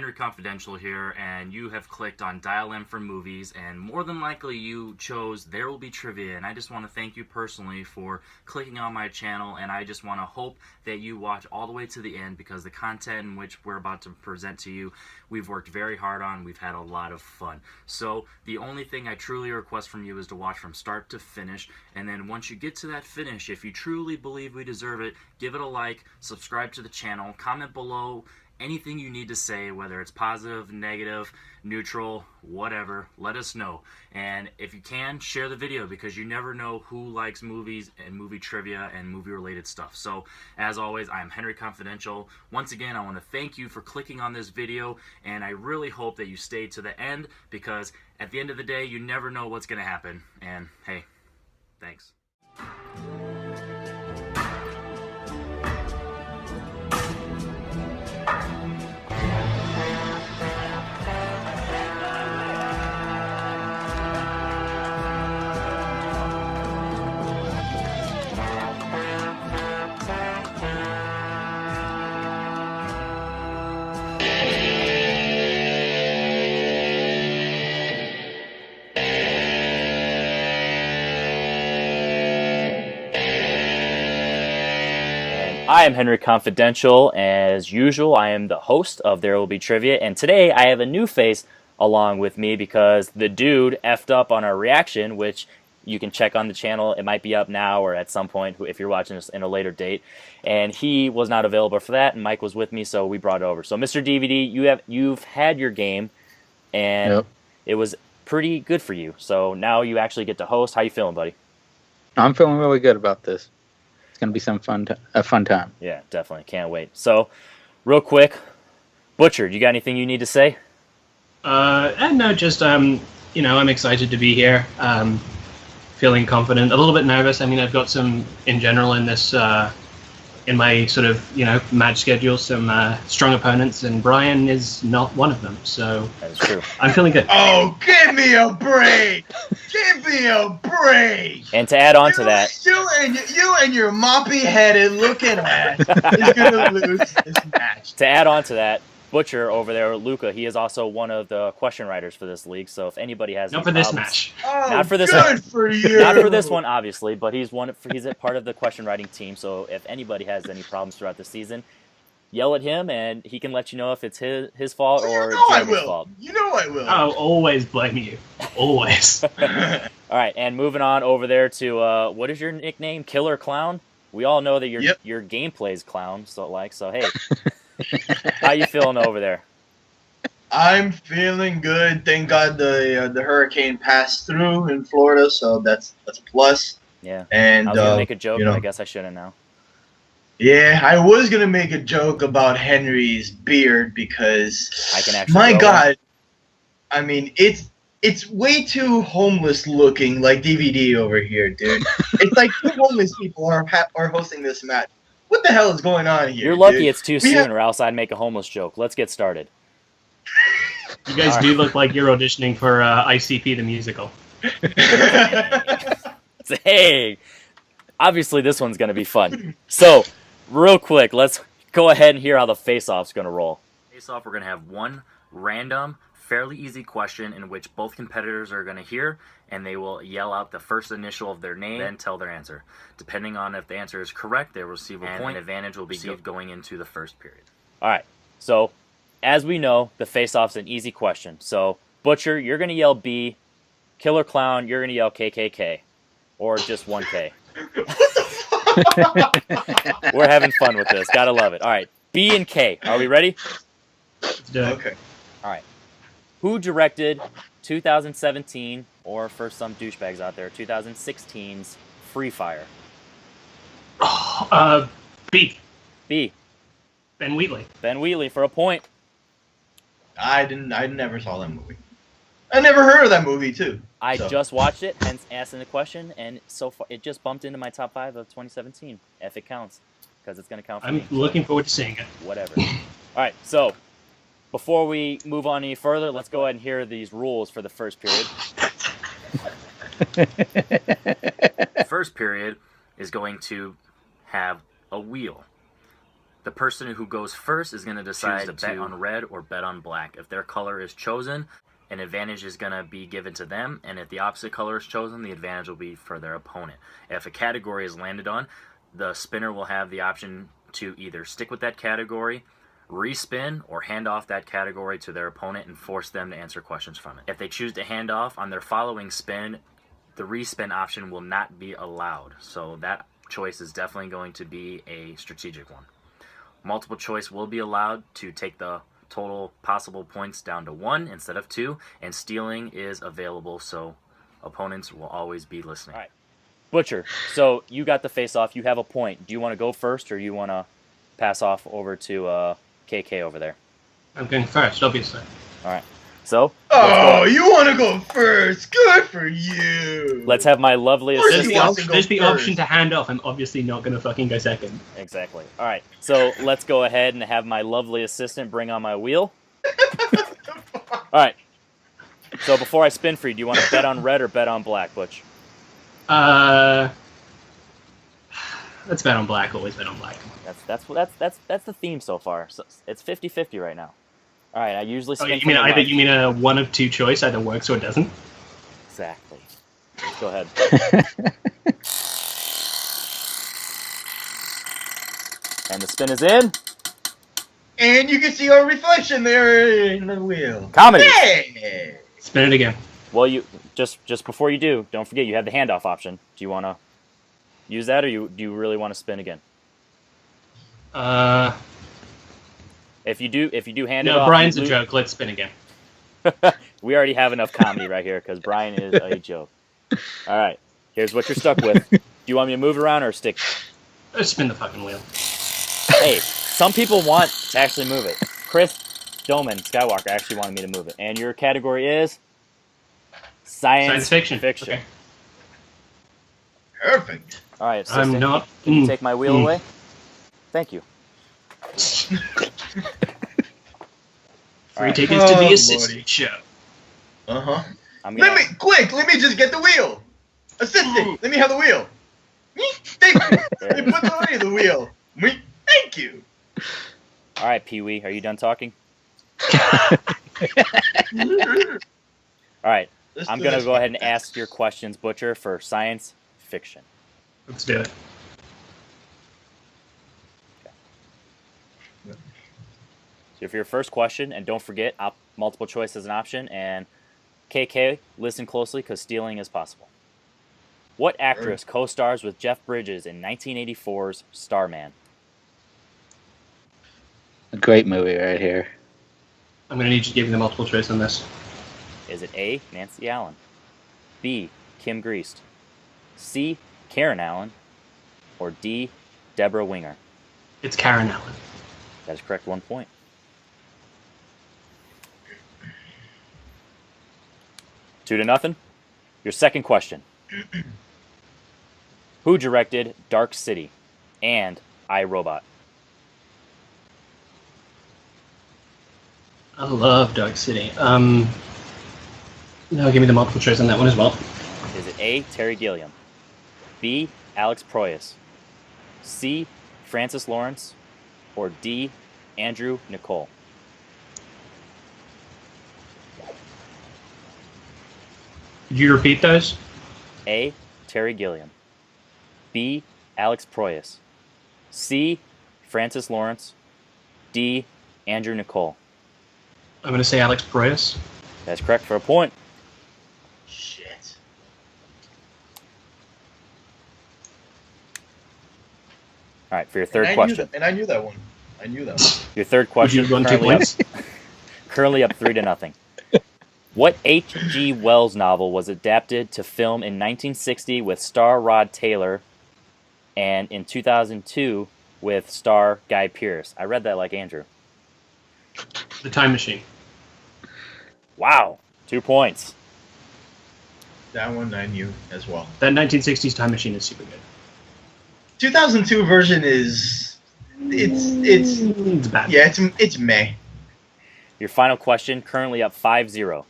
Henry Confidential here, and you have clicked on Dial M for Movies, and more than likely you chose There Will Be Trivia, and I just want to thank you personally for clicking on my channel, and I just want to hope that you watch all the way to the end, because the content in which we're about to present to you, we've worked very hard on. We've had a lot of fun. So the only thing I truly request from you is to watch from start to finish, and then once you get to that finish, if you truly believe we deserve it, give it a like, subscribe to the channel, comment below anything you need to say, whether it's positive, negative, neutral, whatever. Let us know. And if you can, share the video, because you never know who likes movies and movie trivia and movie related stuff. So as always, I'm Henry Confidential. Once again, I want to thank you for clicking on this video, and I really hope that you stay to the end, because at the end of the day, you never know what's going to happen. And hey, thanks. I am Henry Confidential. As usual, I am the host of There Will Be Trivia, and today I have a new face along with me because the dude effed up on our reaction, which you can check on the channel. It might be up now or at some point if you're watching this in a later date. And he was not available for that, and Mike was with me, so we brought it over. So Mr. DVD, you've had your game, and It was pretty good for you. So now you actually get to host. How you feeling, buddy? I'm feeling really good about this. Gonna be a fun time. Yeah, definitely. Can't wait. So, real quick, Butcher, you got anything you need to say? And no, just I'm excited to be here. Feeling confident, a little bit nervous. I mean, I've got some in general in this in my sort of match schedule, some strong opponents, and Brian is not one of them. So that is true. I'm feeling good. Oh, give me a break! Give me a break! And to add on to that, you and your moppy-headed looking ass is gonna lose this match. To add on to that, Butcher over there, Luca, he is also one of the question writers for this league. So if anybody has not for this match, not for this one, for you, not for this one, obviously, but he's a part of the question writing team. So if anybody has any problems throughout the season, yell at him, and he can let you know if it's his fault or Jeremy's fault. You know I will. I'll always blame you. Always. All right, and moving on over there to what is your nickname? Killer Clown. We all know that your gameplay is Clown. So hey. How you feeling over there? I'm feeling good. Thank God the hurricane passed through in Florida, so that's a plus. Yeah. And I was gonna make a joke, but I guess I shouldn't now. Yeah, I was gonna make a joke about Henry's beard because I can actually. My God, I mean it's way too homeless looking, like DVD over here, dude. It's like two homeless people are hosting this match. What the hell is going on here? You're lucky it's too soon, or else I'd make a homeless joke. Let's get started. You guys do look like you're auditioning for ICP the musical. Hey, obviously this one's going to be fun. So, real quick, let's go ahead and hear how the face-off's going to roll. Face-off, we're going to have one random, fairly easy question in which both competitors are going to hear, and they will yell out the first initial of their name, then tell their answer. Depending on if the answer is correct, they will receive a point. An advantage will be received going into the first period. All right, so as we know, the face-off's an easy question. So, Butcher, you're going to yell B. Killer Clown, you're going to yell KKK. Or just 1K. We're having fun with this. Gotta love it. All right, B and K. Are we ready? Let's do it. Okay. All right. Who directed 2017, or for some douchebags out there, 2016's Free Fire? B. B. Ben Wheatley. Ben Wheatley for a point. I never saw that movie. I never heard of that movie too. I just watched it, hence asking the question, and so far it just bumped into my top 5 of 2017, if it counts, because it's going to count for me. I'm looking forward to seeing it. Whatever. All right, so before we move on any further, let's go ahead and hear these rules for the first period. The first period is going to have a wheel. The person who goes first is going to decide to bet on red or bet on black. If their color is chosen, an advantage is going to be given to them, and if the opposite color is chosen, the advantage will be for their opponent. If a category is landed on, the spinner will have the option to either stick with that category, respin, or hand off that category to their opponent and force them to answer questions from it. If they choose to hand off on their following spin, the respin option will not be allowed. So that choice is definitely going to be a strategic one. Multiple choice will be allowed to take the total possible points down to 1 instead of 2, and stealing is available, so opponents will always be listening. All right. Butcher, so you got the face-off. You have a point. Do you want to go first, or you want to pass off over to KK over there? I'm going first, obviously. All right. So. Oh, you want to go first? Good for you. Let's have my lovely Of course There's he assistant. wants to go the first. option to hand off. I'm obviously not going to fucking go second. Exactly. All right. So let's go ahead and have my lovely assistant bring on my wheel. All right. So before I spin for you, do you want to bet on red or bet on black, Butch? Let's bet on black. Always bet on black. That's the theme so far. So it's 50-50 right now. All right. I usually Oh, spin. you from mean the either left. you mean a one of two choice, either works or doesn't? Exactly. Let's go ahead. And the spin is in. And you can see our reflection there in the wheel. Comedy. Hey! Spin it again. Well, you just before you do, don't forget you have the handoff option. Do you want to use that, or do you really want to spin again? If you do hand it No, off, Brian's you a lose. joke. Let's spin again. We already have enough comedy right here because Brian is a joke. All right, here's what you're stuck with. Do you want me to move it around or stick? Let's spin the fucking wheel. Hey, some people want to actually move it. Chris Doman Skywalker actually wanted me to move it. And your category is science fiction. fiction. Okay. Perfect. All right, I'm assistant, not. can you take my wheel away? Thank you. Free right. tickets to Oh, the assistant Lordy. show. Uh-huh. I'm gonna. Let me just get the wheel. Assistant, let me have the wheel. Thank you. They put away the wheel. Thank you. All right, Pee Wee, are you done talking? All right, I'm gonna go ahead and ask your questions, Butcher, for science fiction. Let's do it. So for your first question, and don't forget, multiple choice is an option, and KK, listen closely because stealing is possible. What actress co-stars with Jeff Bridges in 1984's Starman? A great movie right here. I'm going to need you to give me the multiple choice on this. Is it A, Nancy Allen, B, Kim Greist, C, Karen Allen, or D, Deborah Winger? It's Karen Allen. That is correct, 1 point. Two to nothing. Your second question. Who directed Dark City and I, Robot? I love Dark City. No, give me the multiple choice on that one as well. Is it A, Terry Gilliam, B, Alex Proyas, C, Francis Lawrence, or D, Andrew Nicole? Could you repeat those? A, Terry Gilliam, B, Alex Proyas, C, Francis Lawrence, D, Andrew Nicole. I'm going to say Alex Proyas. That's correct for a point. Shit. All right, for your third question. I knew that one. I knew that one. Your third Would question. you run 2 currently up, points? currently up 3-0. What H.G. Wells novel was adapted to film in 1960 with star Rod Taylor and in 2002 with star Guy Pearce? I read that like Andrew. The Time Machine. Wow, 2 points. That one I knew as well. That 1960s Time Machine is super good. 2002 version is it's bad. yeah, it's meh. Your final question, currently up 5-0.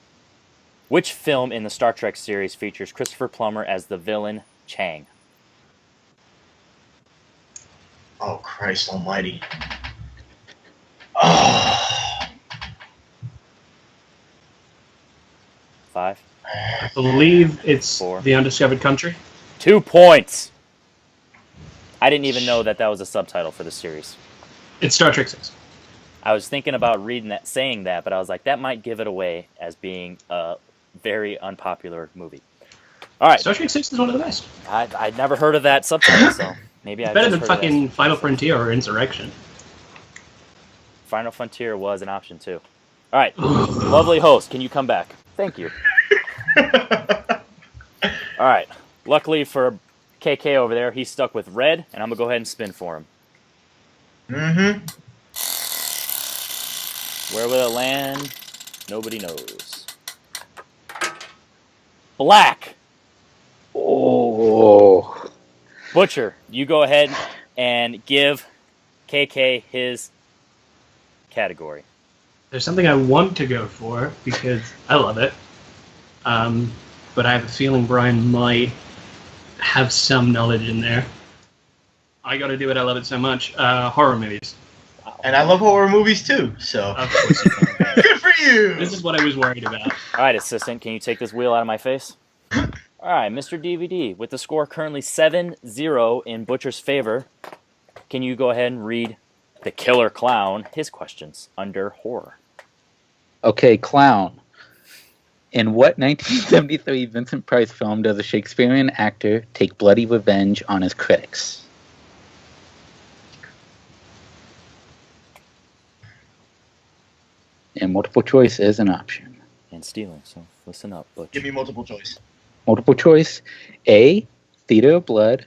Which film in the Star Trek series features Christopher Plummer as the villain Chang? Oh Christ Almighty! Oh. 5, I believe it's 4. The Undiscovered Country. 2 points. I didn't even know that was a subtitle for the series. It's Star Trek 6. I was thinking about saying that, but I was like, that might give it away as being a very unpopular movie. All right. Star Trek 6 is one of the best. I'd never heard of that subtitle, so maybe I've Better just than heard of fucking that. Final Frontier or Insurrection. Final Frontier was an option too. All right, lovely host, can you come back? Thank you. All right. Luckily for KK over there, he's stuck with red, and I'm gonna go ahead and spin for him. Mm-hmm. Where will it land? Nobody knows. Black. Oh. Butcher, you go ahead and give KK his category. There's something I want to go for because I love it. But I have a feeling Brian might have some knowledge in there. I gotta do it, I love it so much. Horror movies. And I love horror movies too, so Of course you can. good for you. This is what I was worried about. All right, assistant, can you take this wheel out of my face? All right, Mr. DVD, with the score currently 7-0 in Butcher's favor, can you go ahead and read the Killer Clown his questions under horror? Okay, Clown. In what 1973 Vincent Price film does a Shakespearean actor take bloody revenge on his critics? And multiple choice is an option. And stealing, so listen up, Butch. Give me multiple choice. Multiple choice. A. Theater of Blood.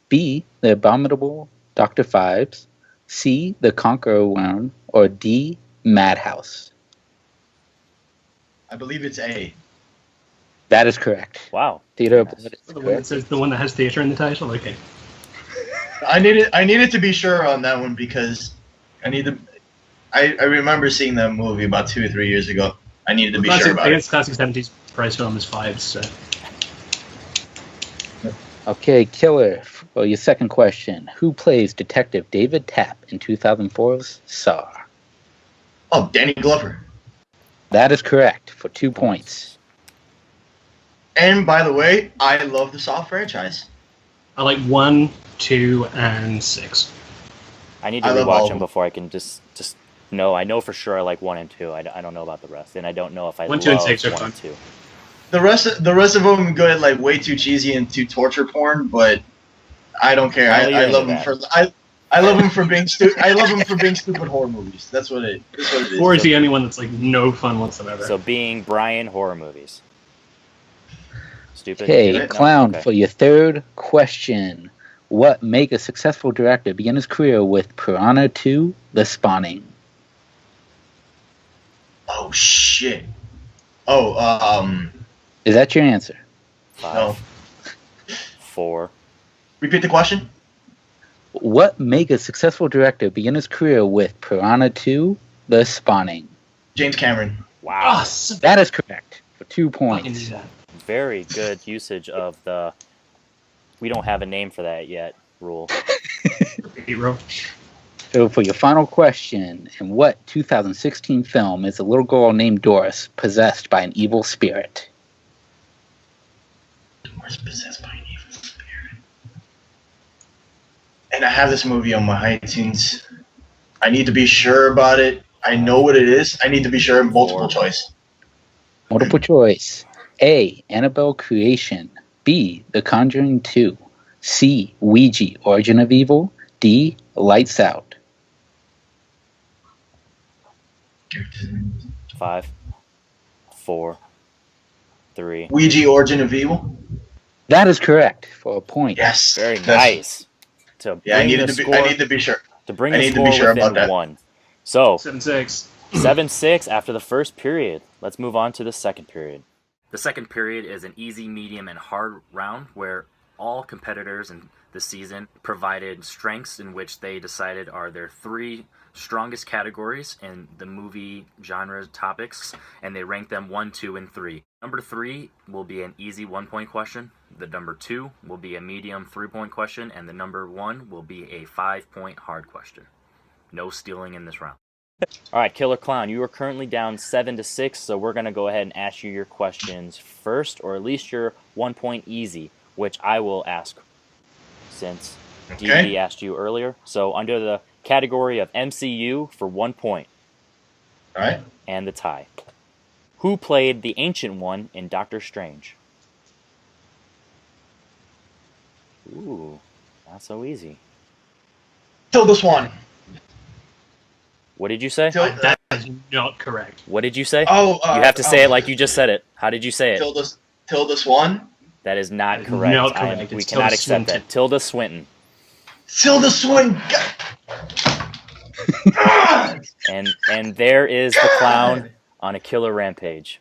B. The Abominable Dr. Phibes. C. The Conqueror Worm. Or D. Madhouse. I believe it's A. That is correct. Wow. Theater of Yes. Blood is The one that correct. says the one that has theater in the title. Okay. I needed to be sure on that one because I remember seeing that movie about 2 or 3 years ago. I needed to be sure about I it. guess classic 70s Price film is Fives. So. Okay, Killer, for your second question. Who plays Detective David Tapp in 2004's Saw? Oh, Danny Glover. That is correct for 2 points. And by the way, I love the Saw franchise. I like 1, 2, and 6. I need to I love all rewatch of them them. before I can just know. I know for sure I like 1 and 2. I don't know about the rest, and I don't know if I 1, love 2, and 6 are 1 fun. and 2. The rest of them go like way too cheesy and too torture porn, but I don't care. Well, you're I love into them for that. I love them for being I love them for being stupid horror movies. That's what it is. 4 is the only one that's like no fun whatsoever. So being Brian horror movies. Stupid. Okay, No? Clown, Okay. for your third question. What make a successful director begin his career with Piranha 2, The Spawning? Oh shit. Oh, Is that your answer? 5, no. 4. Repeat the question. What make a successful director begin his career with Piranha 2, The Spawning? James Cameron. Wow. That is correct for 2 fucking points. do that. Very good usage of the we don't have a name for that yet rule. Hero. So for your final question, in what 2016 film is a little girl named Doris possessed by an evil spirit? Doris possessed by an evil spirit. And I have this movie on my iTunes. I need to be sure about it. I know what it is. I need to be sure. Multiple choice. Multiple choice. A. Annabelle Creation. B. The Conjuring 2. C. Ouija, Origin of Evil. D. Lights Out. 5, 4, 3. Ouija, Origin of Evil. That is correct for a point. Yes. Very That's- nice. To Yeah, I bring needed the to be. score, I need to be sure. to bring I the need to score be sure within about that. 1. So 7-6. 7-6 after the first period. Let's move on to the second period. The second period is an easy, medium, and hard round where all competitors in the season provided strengths in which they decided are their 3 strongest categories in the movie genre topics, and they ranked them 1, 2, and 3. Number 3 will be an easy 1-point question. The number 2 will be a medium 3-point question, and the number 1 will be a 5-point hard question. No stealing in this round. All right, Killer Clown, you are currently down 7-6, so we're going to go ahead and ask you your questions first, or at least your 1 point easy, which I will ask since DVD asked you earlier. So under the category of MCU for 1 point. All right. And the tie. Who played the Ancient One in Doctor Strange? Ooh, not so easy. Tilda Swan. What did you say? That is not correct. What did you say? Oh, you have to say it like you just said it. How did you say it? Tilda Swan. That is not That is correct. not correct. We It's cannot Tilda accept Swinton. that. Tilda Swinton. Tilda Swinton. And there is the clown on a killer rampage.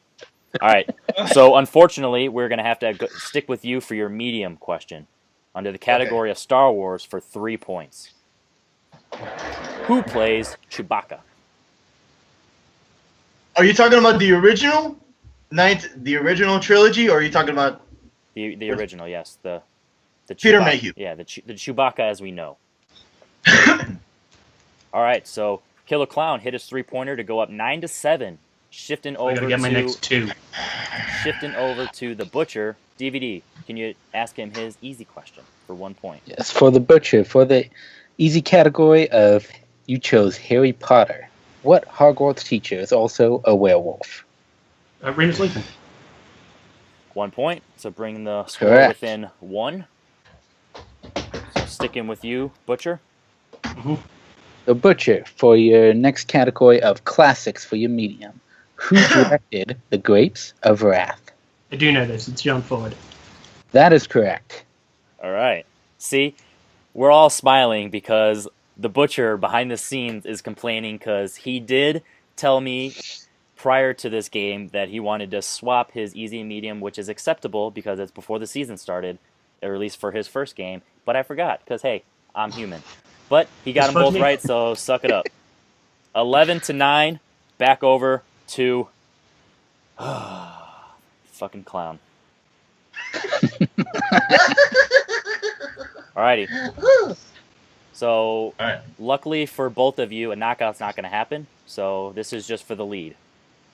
All right. So unfortunately, we're gonna have to stick with you for your medium question, under the category of Star Wars for 3 points. Who plays Chewbacca? Are you talking about the original trilogy, or are you talking about The original, yes. The Peter Chewbacca, Mayhew? Yeah, the Chewbacca as we know. All right, so Killer Clown hit his 3-pointer to go up 9-7, shifting I over gotta get my to next 2. the Butcher. DVD, can you ask him his easy question for 1 point? Yes, for the Butcher, for the easy category of you chose Harry Potter. What Hogwarts teacher is also a werewolf? Remus Lupin. 1 point, so bring the score Correct. within 1. So sticking with you, Butcher. The Butcher, for your next category of classics for your medium. Who directed The Grapes of Wrath? I do know this. It's John Ford. That is correct. All right. See, we're all smiling because the Butcher behind the scenes is complaining because he did tell me prior to this game that he wanted to swap his easy and medium, which is acceptable because it's before the season started, or at least for his first game. But I forgot because, hey, I'm human. But he got them both right, so suck it up. 11-9, back over to fucking Clown. Alrighty. So, luckily for both of you, a knockout's not going to happen. So, this is just for the lead.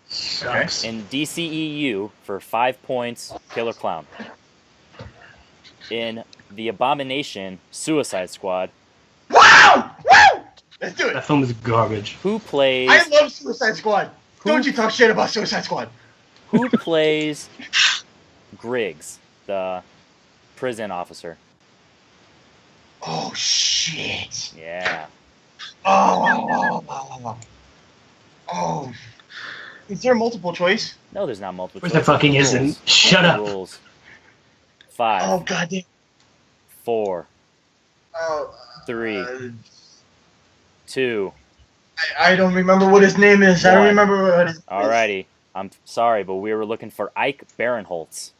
Sucks. In DCEU, for 5 points, Killer Clown. In The Abomination Suicide Squad. Wow! Woo! Let's do it. That film is garbage. Who plays... I love Suicide Squad. Don't you talk shit about Suicide Squad. Who plays Griggs, the prison officer? Oh, shit. Yeah. Oh. Is there multiple choice? No, there's not multiple Where choice. the fucking Rules. isn't? Shut up. Rules. 5, Oh, goddamn. 4, Oh, 3, 2. I don't remember what his name is. I don't remember what his name is. Alrighty. I'm sorry, but we were looking for Ike Barinholtz.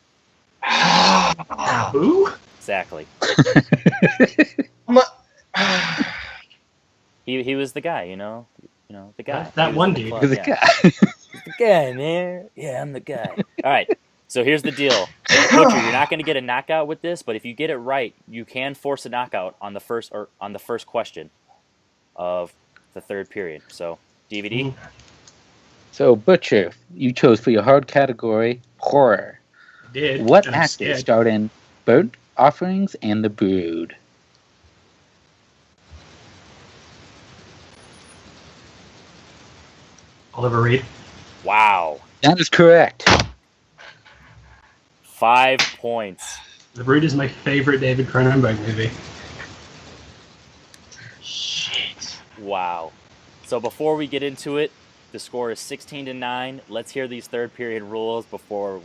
Who? Exactly. He was the guy, you know, the guy. That He was one in the dude. club, The yeah. guy. The guy, man. Yeah, I'm the guy. All right. So here's the deal, Butcher. You're not going to get a knockout with this, but if you get it right, you can force a knockout on the first question of the third period. So DVD. So, Butcher, you chose for your hard category horror. Did. What I'm actor scared. starred in Burnt Offerings and The Brood? Oliver Reed. Wow. That is correct. 5 points. The Brood is my favorite David Cronenberg movie. Shit. Wow. So before we get into it, the score is 16-9. Let's hear these third period rules before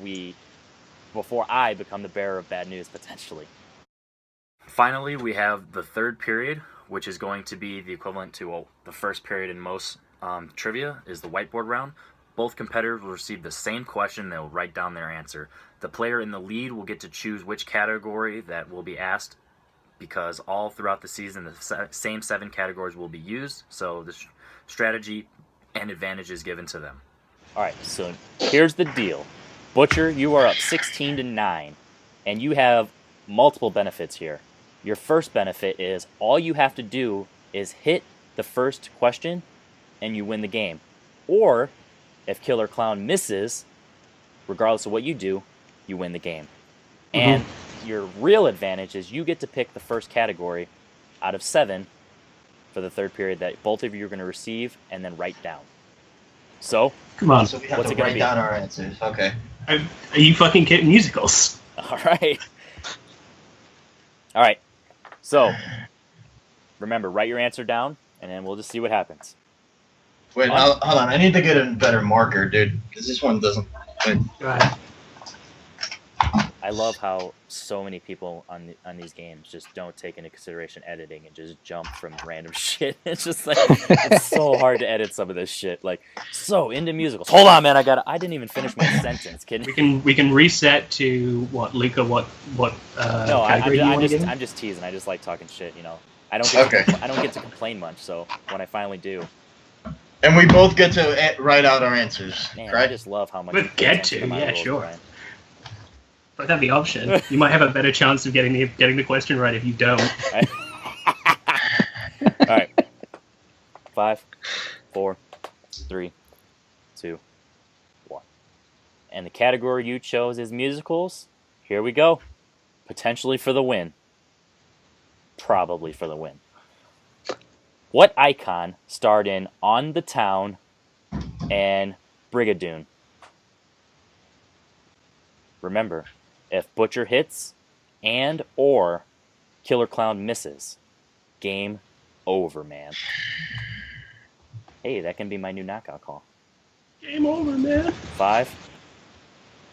I become the bearer of bad news potentially. Finally, we have the third period, which is going to be the equivalent to the first period in most trivia, is the whiteboard round. Both competitors will receive the same question. They'll write down their answer. The player in the lead will get to choose which category that will be asked, because all throughout the season the same 7 categories will be used, so the strategy and advantage is given to them. Alright, so here's the deal. Butcher, you are up 16-9, and you have multiple benefits here. Your first benefit is all you have to do is hit the first question and you win the game. Or if Killer Klown misses, regardless of what you do, you win the game. And your real advantage is you get to pick the first category out of 7 for the third period that both of you are going to receive and then write down. So, Come on. So we have What's to it gonna write be? down our answers. Okay. Are you fucking kidding? Musicals. all right. All right. So, remember, write your answer down, and then we'll just see what happens. Wait, hold on. I need to get a better marker, dude, because this one doesn't. Wait. Go ahead. I love how so many people on these games just don't take into consideration editing and just jump from random shit. It's just like it's so hard to edit some of this shit. Like so into musicals. Hold on, man. I didn't even finish my sentence. Kidding? We can reset to what, Luca? What? No, category you wanna give? I'm just teasing. I just like talking shit. You know, I don't get Okay. I don't get to complain much. So when I finally do, And we both get to write out our answers, man, I right? just love how much. But you pay get attention to, my yeah, rules, sure. Brian. But have the option. You might have a better chance of getting the question right if you don't. All right. 5, 4, 3, 2, 1. And the category you chose is musicals. Here we go. Potentially for the win. Probably for the win. What icon starred in On the Town and Brigadoon? Remember, if Butcher hits and or Killer Klown misses, game over, man. Hey, that can be my new knockout call. Game over, man. 5,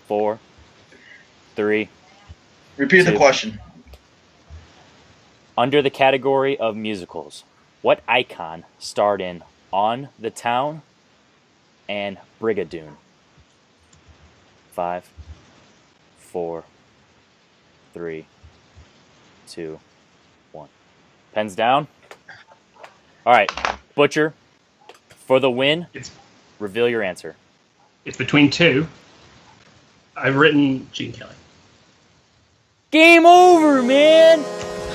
4, 3. Repeat the 2. question. Under the category of musicals, what icon starred in On the Town and Brigadoon? 5, 4, 3, 2, 1. Pens down. All right, Butcher, for the win, It's reveal your answer. it's between 2. I've written Gene Kelly. Game over, man!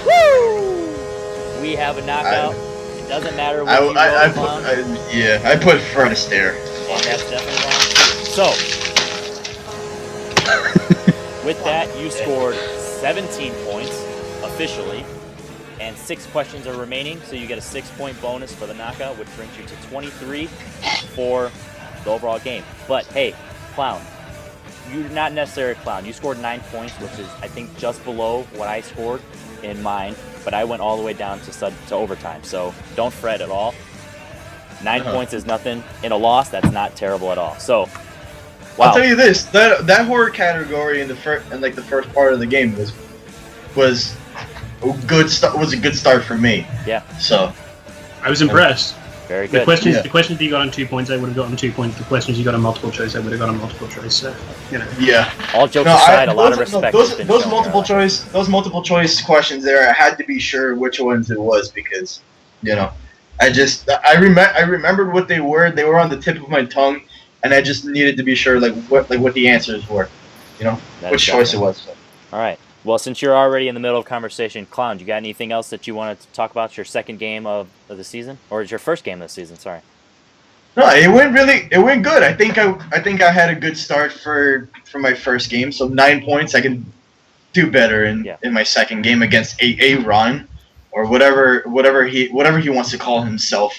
Woo! We have a knockout. It doesn't matter what you roll on. I put Fred Astaire. And that's definitely wrong. So, with that, you scored 17 points officially, and 6 questions are remaining, so you get a 6-point bonus for the knockout, which brings you to 23 for the overall game. But hey, Klown, you're not necessarily a clown. You scored 9 points, which is, I think, just below what I scored in mine, but I went all the way down to overtime, so don't fret at all. 9 points is nothing. In a loss, that's not terrible at all. So, wow. I'll tell you this: that horror category in the first part of the game was a good start. Was a good start for me. Yeah. So I was impressed. Very The good. questions, Yeah. the questions that you got on 2 points, I would have gotten 2 points. The questions you got on multiple choice, I would have got on multiple choice. So, you know. yeah. All jokes No, aside, a lot of respect has been those shown multiple here. those multiple choice questions there. I had to be sure which ones it was because, I remembered what they were. They were on the tip of my tongue, and I just needed to be sure what the answers were. That Which is choice it awesome. was. So. All right. Well, since you're already in the middle of conversation, Klown, you got anything else that you wanted to talk about? Your second game of the season, or is your first game of the season? Sorry. No, it went good. I think I had a good start for my first game. So 9 points. I can do better in my second game against A Ron, or whatever he wants to call himself.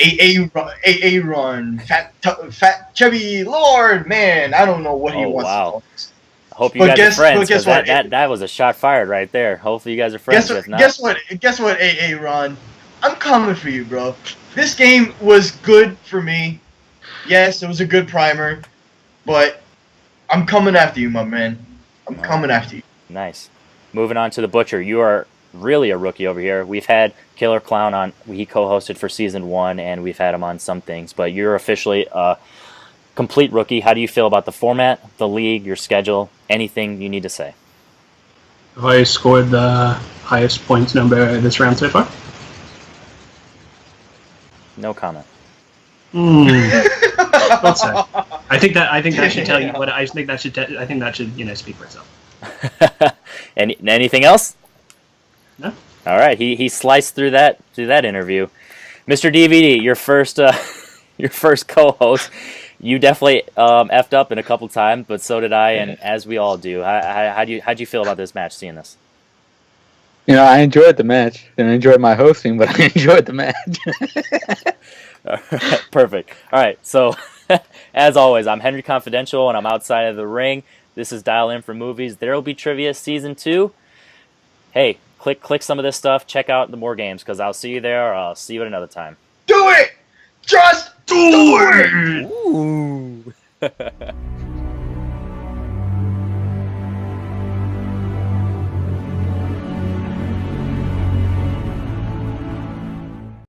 A Ron, fat chubby Lord, man. I don't know what he wants to call himself. I hope you But guys are friends, guess because what? that was a shot fired right there. Hopefully you guys are friends. If not, Guess what, A Ron? I'm coming for you, bro. This game was good for me. Yes, it was a good primer, but I'm coming after you, my man. I'm coming after you. nice. Moving on to the Butcher. You are really a rookie over here. We've had Killer Klown on. He co-hosted for season 1, and we've had him on some things. But you're officially a complete rookie. How do you feel about the format, the league, your schedule, anything you need to say? Have I scored the highest points number this round so far? No comment. Thought so. I think that should tell you what I think that should speak for itself. Anything else? No. All right. He sliced through that interview. Mr. DVD, your first your first co-host. You definitely effed up in a couple times, but so did I, and as we all do. How'd you feel about this match? Seeing this? I enjoyed the match. Didn't enjoy my hosting, but I enjoyed the match. All right, perfect. All right, so as always, I'm Henry Confidential, and I'm outside of the ring. This is Dial In for Movies. There will be trivia season 2. Hey, click some of this stuff. Check out the more games, because I'll see you there. Or I'll see you at another time. Do it! Just do it! Ooh.